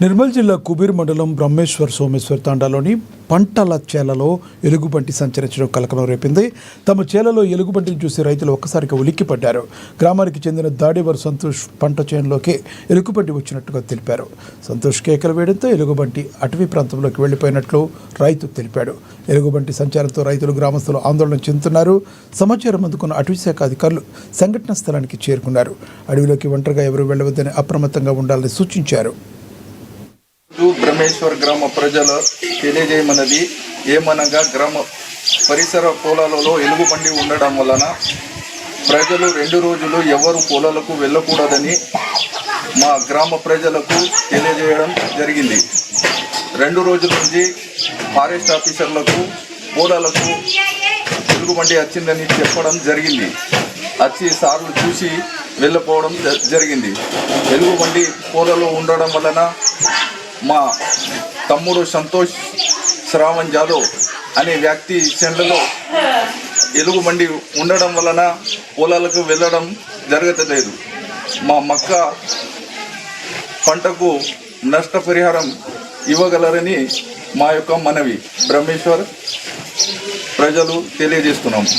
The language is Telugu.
నిర్మల్ జిల్లా కుబీర్ మండలం బ్రహ్మేశ్వర్ సోమేశ్వర్ తాండాలోని పంటల చేలలో ఎలుగుబంటి సంచరించడం కలకలం రేపింది. తమ చేలలో ఎలుగుబంటిని చూసి రైతులు ఒక్కసారిగా ఉలిక్కిపడ్డారు. గ్రామానికి చెందిన దాడివర్ సంతోష్ పంట చేనులోకి ఎలుగుబంటి వచ్చినట్టుగా తెలిపారు. సంతోష్ కేకలు వేయడంతో ఎలుగుబంటి అటవీ ప్రాంతంలోకి వెళ్లిపోయినట్లు రైతు తెలిపాడు. ఎలుగుబంటి సంచారంతో రైతులు గ్రామస్తులు ఆందోళన చెందుతున్నారు. సమాచారం అందుకున్న అటవీ శాఖ అధికారులు సంఘటనా స్థలానికి చేరుకున్నారు. అడవిలోకి ఒంటరిగా ఎవరూ వెళ్లవద్దని అప్రమత్తంగా ఉండాలని సూచించారు. బ్రహ్మేశ్వర్ గ్రామ ప్రజలు తెలియజేయమన్నది ఏమనగా గ్రామ పరిసర పొలాలలో ఎలుగుబంటి ఉండడం వలన ప్రజలు 2 రోజులు ఎవరు పొలాలకు వెళ్ళకూడదని మా గ్రామ ప్రజలకు తెలియజేయడం జరిగింది. 2 రోజుల నుంచి ఫారెస్ట్ ఆఫీసర్లకు పొలాలకు ఎలుగుబంటి వచ్చిందని చెప్పడం జరిగింది. వచ్చి సార్లు చూసి వెళ్ళిపోవడం జరిగింది. ఎలుగుబంటి పొలాల్లో ఉండడం వలన మా తమ్ముడు సంతోష్ శ్రావణ్ జాదవ్ అనే వ్యక్తి చెండ్లలో ఎలుగుబంటి ఉండడం వలన పొలాలకు వెళ్ళడం జరగట్లేదు. మా మక్క పంటకు నష్టపరిహారం ఇవ్వగలరని మా యొక్క మనవి బ్రహ్మేశ్వర్ ప్రజలు తెలియజేస్తున్నాము.